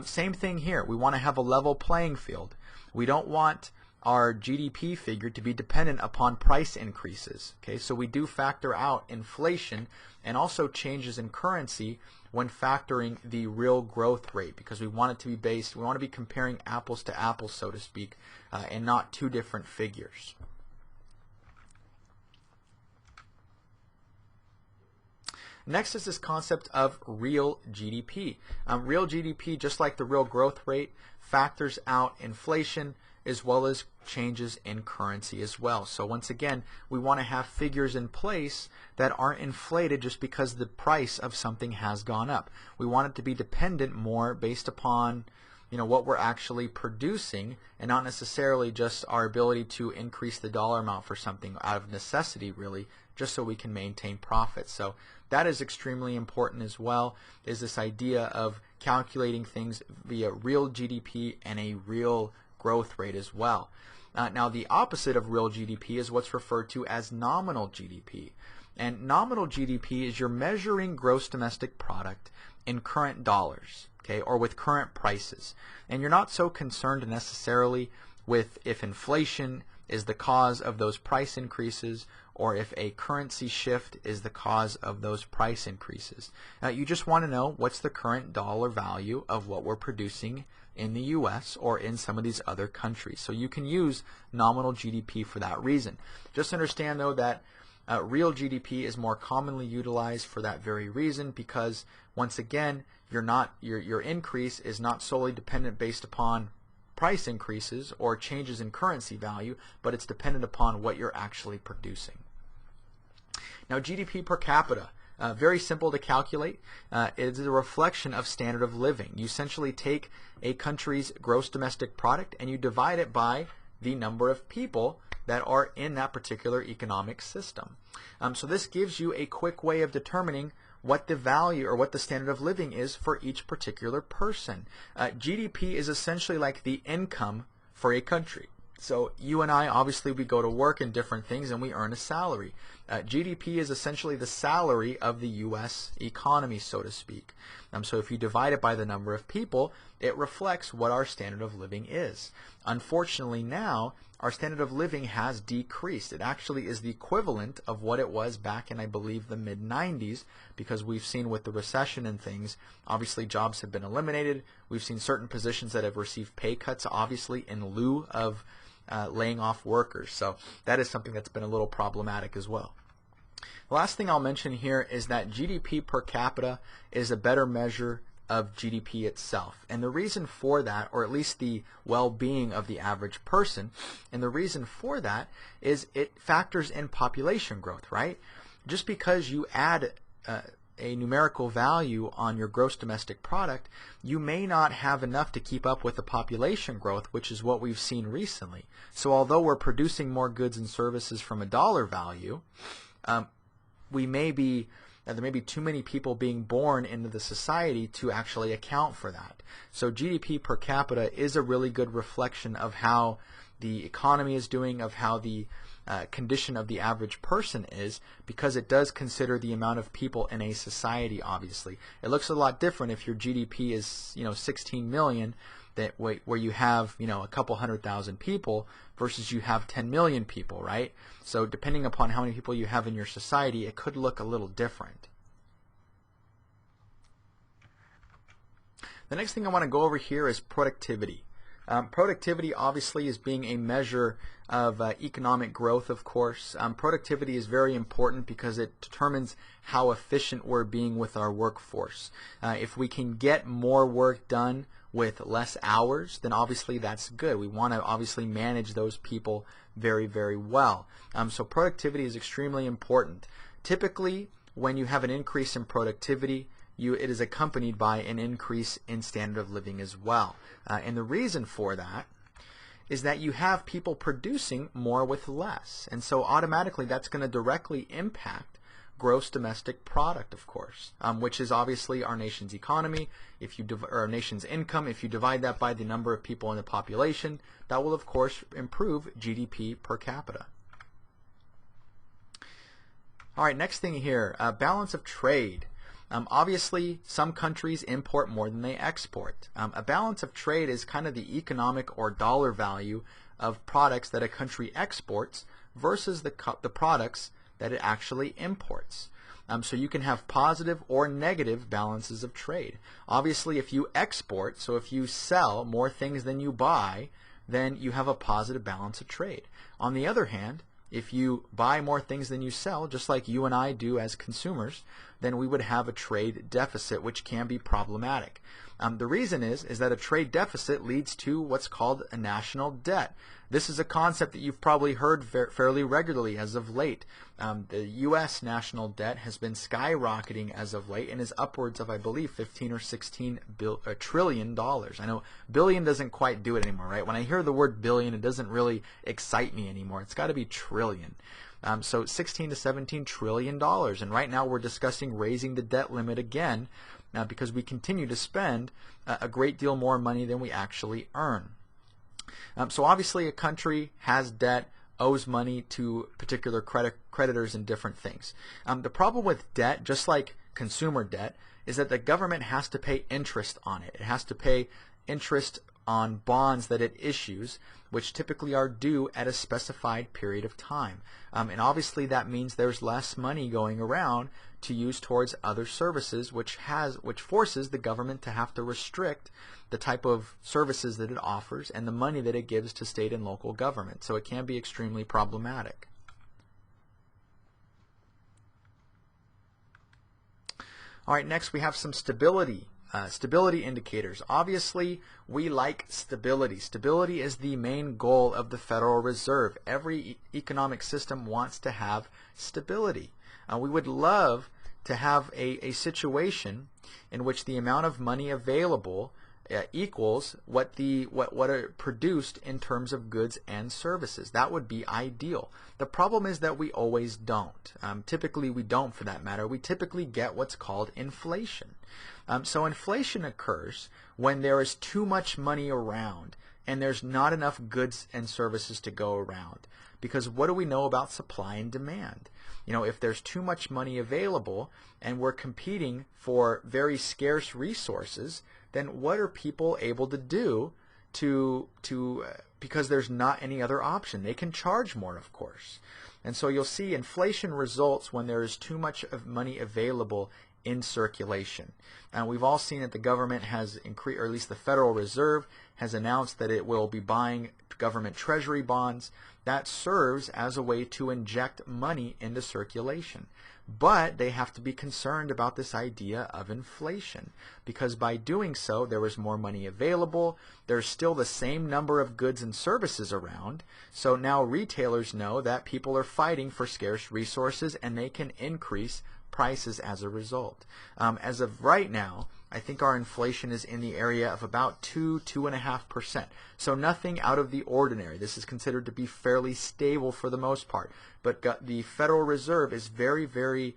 Same thing here. We want to have a level playing field. We don't want our GDP figure to be dependent upon price increases. Okay, so we do factor out inflation and also changes in currency when factoring the real growth rate because we want it to be based, we want to be comparing apples to apples, so to speak, and not two different figures. Next is this concept of real GDP. Real GDP, just like the real growth rate, factors out inflation as well as changes in currency as well. So once again, we want to have figures in place that aren't inflated just because the price of something has gone up. We want it to be dependent more based upon what we're actually producing and not necessarily just our ability to increase the dollar amount for something out of necessity, really, just so we can maintain profits. So that is extremely important as well, is this idea of calculating things via real GDP and a real growth rate as well. Now, the opposite of real GDP is what's referred to as nominal GDP. And nominal GDP is you're measuring gross domestic product in current dollars, okay, or with current prices. And you're not so concerned necessarily with if inflation is the cause of those price increases or if a currency shift is the cause of those price increases. You just want to know what's the current dollar value of what we're producing in the U.S. or in some of these other countries. So you can use nominal GDP for that reason. Just understand, though, that real GDP is more commonly utilized for that very reason because, once again, your increase is not solely dependent based upon price increases or changes in currency value, but it's dependent upon what you're actually producing. Now, GDP per capita, very simple to calculate. It is a reflection of standard of living. You essentially take a country's gross domestic product and you divide it by the number of people that are in that particular economic system. So this gives you a quick way of determining what the value or what the standard of living is for each particular person. GDP is essentially like the income for a country. So you and I, obviously, we go to work in different things and we earn a salary. GDP is essentially the salary of the U.S. economy, so to speak. So if you divide it by the number of people, it reflects what our standard of living is. Unfortunately now, our standard of living has decreased. It actually is the equivalent of what it was back in, I believe, the mid-90s, because we've seen with the recession and things, obviously jobs have been eliminated. We've seen certain positions that have received pay cuts, obviously, in lieu of laying off workers. So that is something that's been a little problematic as well. The last thing I'll mention here is that GDP per capita is a better measure of GDP itself. And the reason for that, or at least the well-being of the average person, and the reason for that is it factors in population growth, right? Just because you add a numerical value on your gross domestic product, you may not have enough to keep up with the population growth, which is what we've seen recently. So although we're producing more goods and services from a dollar value, there may be too many people being born into the society to actually account for that. So GDP per capita is a really good reflection of how the economy is doing, of how the condition of the average person is, because it does consider the amount of people in a society. Obviously, it looks a lot different if your GDP is 16 million, that where you have a couple 100,000 people versus you have 10 million people, right? So depending upon how many people you have in your society, it could look a little different. The next thing I want to go over here is productivity. Productivity obviously is being a measure of economic growth, of course. Productivity is very important because it determines how efficient we're being with our workforce. If we can get more work done with less hours, then obviously that's good. We want to obviously manage those people very, very well. So productivity is extremely important. Typically, when you have an increase in productivity, it is accompanied by an increase in standard of living as well. And the reason for that is that you have people producing more with less. And so automatically that's going to directly impact gross domestic product, of course, which is obviously our nation's economy. Or our nation's income, if you divide that by the number of people in the population, that will of course improve GDP per capita. All right, next thing here, balance of trade. Obviously, some countries import more than they export. A balance of trade is kind of the economic or dollar value of products that a country exports versus the products that it actually imports. So you can have positive or negative balances of trade. Obviously, if you export, so if you sell more things than you buy, then you have a positive balance of trade. On the other hand, if you buy more things than you sell, just like you and I do as consumers, then we would have a trade deficit, which can be problematic. The reason is that a trade deficit leads to what's called a national debt. This is a concept that you've probably heard fairly regularly as of late. The U.S. national debt has been skyrocketing as of late and is upwards of, I believe, 15 or 16 trillion dollars. I know billion doesn't quite do it anymore, right? When I hear the word billion, it doesn't really excite me anymore. It's got to be trillion. So 16 to 17 trillion dollars. And right now we're discussing raising the debt limit again because we continue to spend a great deal more money than we actually earn. So obviously a country has debt, owes money to particular creditors and different things. The problem with debt, just like consumer debt, is that the government has to pay interest on it. It has to pay interest on bonds that it issues, which typically are due at a specified period of time. And obviously that means there's less money going around to use towards other services, which forces the government to have to restrict the type of services that it offers and the money that it gives to state and local government. So it can be extremely problematic. All right, next we have some stability. Stability indicators. Obviously, we like stability. Stability is the main goal of the Federal Reserve. Every economic system wants to have stability. We would love to have a situation in which the amount of money available equals what are produced in terms of goods and services. That would be ideal. The problem is that we always don't. Typically we don't, for that matter. We typically get what's called inflation. So inflation occurs when there is too much money around and there's not enough goods and services to go around. Because what do we know about supply and demand? You know, if there's too much money available and we're competing for very scarce resources, then what are people able to do because there's not any other option? They can charge more, of course. And so you'll see inflation results when there is too much of money available in circulation. And we've all seen that the government has increased, or at least the Federal Reserve has announced that it will be buying government treasury bonds. That serves as a way to inject money into circulation. But they have to be concerned about this idea of inflation, because by doing so there is more money available. There's still the same number of goods and services around. So now retailers know that people are fighting for scarce resources and they can increase prices as a result. As of right now, I think our inflation is in the area of about 2–2.5%. So nothing out of the ordinary. This is considered to be fairly stable for the most part. But the Federal Reserve is very, very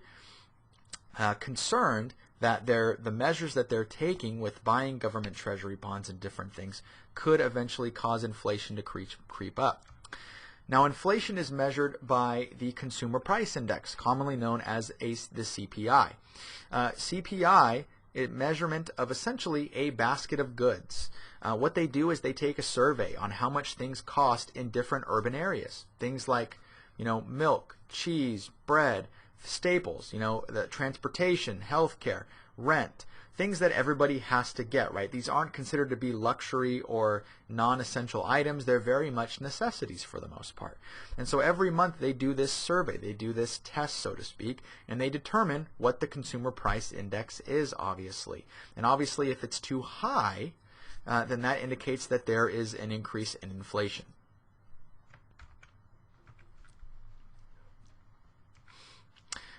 concerned that the measures that they're taking with buying government treasury bonds and different things could eventually cause inflation to creep up. Now, inflation is measured by the Consumer Price Index, commonly known as the CPI. CPI is measurement of essentially a basket of goods. What they do is they take a survey on how much things cost in different urban areas. Things like, milk, cheese, bread, staples, the transportation, healthcare, rent, things that everybody has to get, right? These aren't considered to be luxury or non-essential items. They're very much necessities for the most part. And so every month they do this survey, they do this test, so to speak, and they determine what the Consumer Price Index is, obviously. And obviously if it's too high, then that indicates that there is an increase in inflation.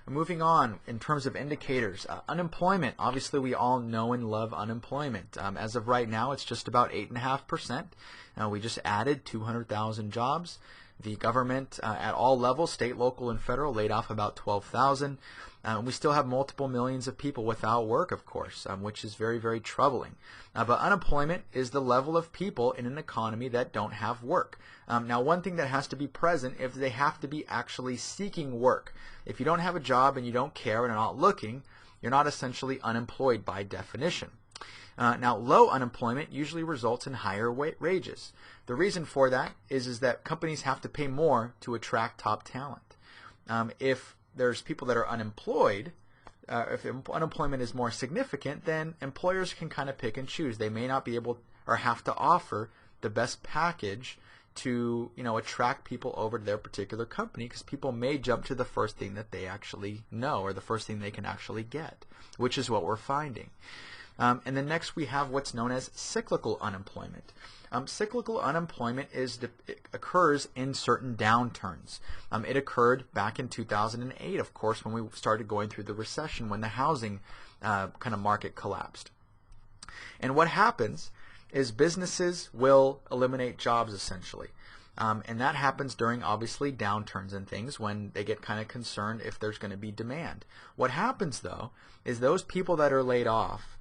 Moving on, in terms of indicators, unemployment. Obviously, we all know and love unemployment. As of right now, it's just about 8.5%. We just added 200,000 jobs. The government at all levels, state, local, and federal, laid off about 12,000. We still have multiple millions of people without work, of course, which is very, very troubling. But unemployment is the level of people in an economy that don't have work. Now, one thing that has to be present is they have to be actually seeking work. If you don't have a job and you don't care and are not looking, you're not essentially unemployed by definition. Now, low unemployment usually results in higher wages. The reason for that is that companies have to pay more to attract top talent. If there's people that are unemployed, if unemployment is more significant, then employers can kind of pick and choose. They may not be able or have to offer the best package to attract people over to their particular company, because people may jump to the first thing that they actually know or the first thing they can actually get, which is what we're finding. And then next we have what's known as cyclical unemployment. Cyclical unemployment occurs in certain downturns. It occurred back in 2008, of course, when we started going through the recession, when the housing kind of market collapsed. And what happens is businesses will eliminate jobs, essentially. And that happens during, obviously, downturns and things, when they get kind of concerned if there's going to be demand. What happens, though, is those people that are laid off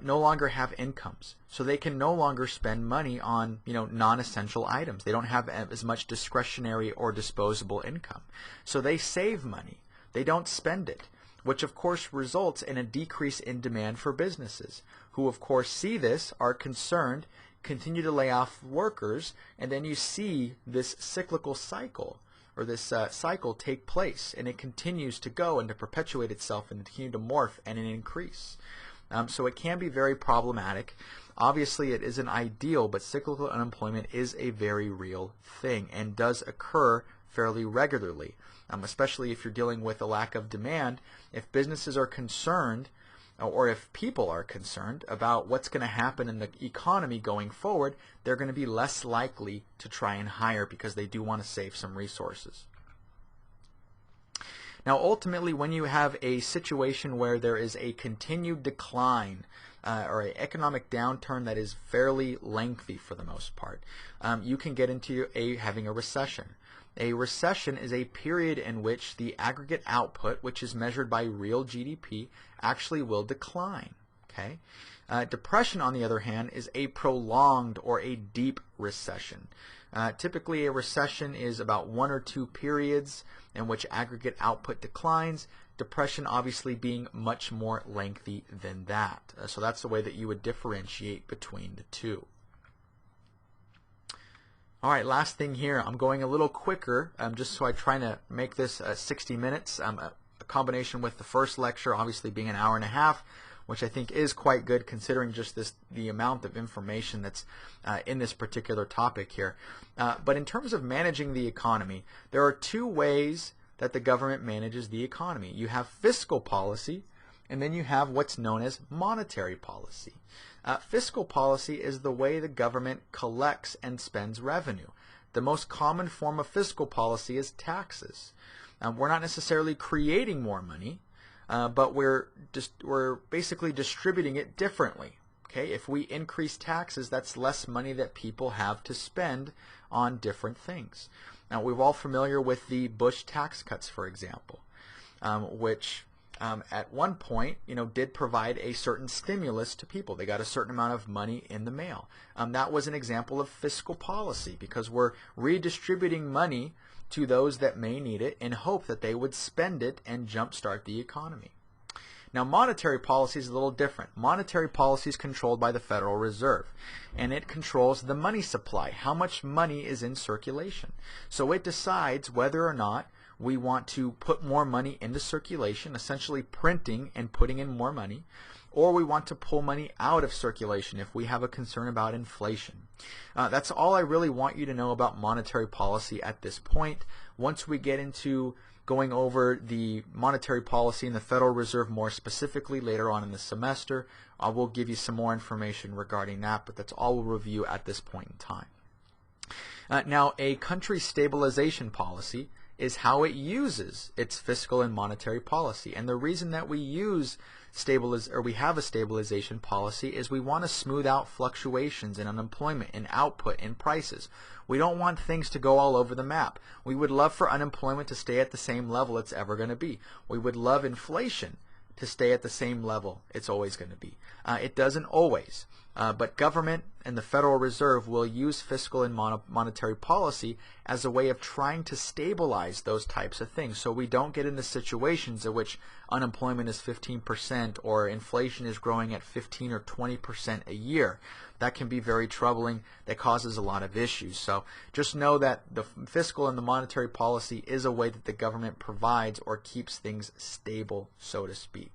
no longer have incomes, so they can no longer spend money on non-essential items. They don't have as much discretionary or disposable income, so they save money. They don't spend it, which of course results in a decrease in demand for businesses, who of course see this, are concerned, continue to lay off workers, and then you see this cyclical cycle, or this cycle take place, and it continues to go and to perpetuate itself and continue to morph and increase. So it can be very problematic. Obviously, it isn't ideal, but cyclical unemployment is a very real thing and does occur fairly regularly, especially if you're dealing with a lack of demand. If businesses are concerned, or if people are concerned about what's going to happen in the economy going forward, they're going to be less likely to try and hire, because they do want to save some resources. Now ultimately, when you have a situation where there is a continued decline or an economic downturn that is fairly lengthy for the most part, you can get into having a recession. A recession is a period in which the aggregate output, which is measured by real GDP, actually will decline. Okay? Depression, on the other hand, is a prolonged or a deep recession. Typically, a recession is about 1 or 2 periods in which aggregate output declines. Depression obviously being much more lengthy than that. So that's the way that you would differentiate between the two. All right, last thing here. I'm going a little quicker just so I try to make this 60 minutes. A combination with the first lecture obviously being an hour and a half, which I think is quite good considering just the amount of information that's in this particular topic here. But in terms of managing the economy, there are 2 ways that the government manages the economy. You have fiscal policy, and then you have what's known as monetary policy. Fiscal policy is the way the government collects and spends revenue. The most common form of fiscal policy is taxes. We're not necessarily creating more money, but we're basically distributing it differently. Okay, if we increase taxes, that's less money that people have to spend on different things. Now, we're all familiar with the Bush tax cuts, for example, which at one point, did provide a certain stimulus to people. They got a certain amount of money in the mail. That was an example of fiscal policy because we're redistributing money to those that may need it in hope that they would spend it and jumpstart the economy. Now, monetary policy is a little different. Monetary policy is controlled by the Federal Reserve, and it controls the money supply, how much money is in circulation. So it decides whether or not we want to put more money into circulation, essentially printing and putting in more money, or we want to pull money out of circulation if we have a concern about inflation. That's all I really want you to know about monetary policy at this point. Once we get into going over the monetary policy and the Federal Reserve more specifically later on in the semester, I will give you some more information regarding that, but that's all we'll review at this point in time. Now, a country stabilization policy is how it uses its fiscal and monetary policy. And the reason that we use we have a stabilization policy is we want to smooth out fluctuations in unemployment, in output, in prices. We don't want things to go all over the map. We would love for unemployment to stay at the same level it's ever going to be. We would love inflation to stay at the same level it's always going to be. It doesn't always. But government and the Federal Reserve will use fiscal and monetary policy as a way of trying to stabilize those types of things so we don't get into situations in which unemployment is 15% or inflation is growing at 15 or 20% a year. That can be very troubling. That causes a lot of issues. So just know that the fiscal and the monetary policy is a way that the government provides or keeps things stable, so to speak.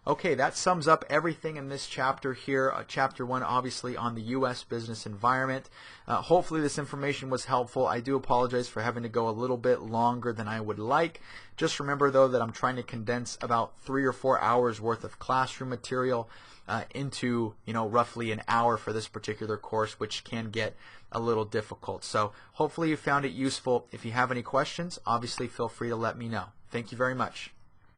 Okay, that sums up everything in this chapter here, Chapter 1, obviously, on the U.S. business environment. Hopefully this information was helpful. I do apologize for having to go a little bit longer than I would like. Just remember, though, that I'm trying to condense about 3 or 4 hours worth of classroom material into, roughly an hour for this particular course, which can get a little difficult. So hopefully you found it useful. If you have any questions, obviously feel free to let me know. Thank you very much.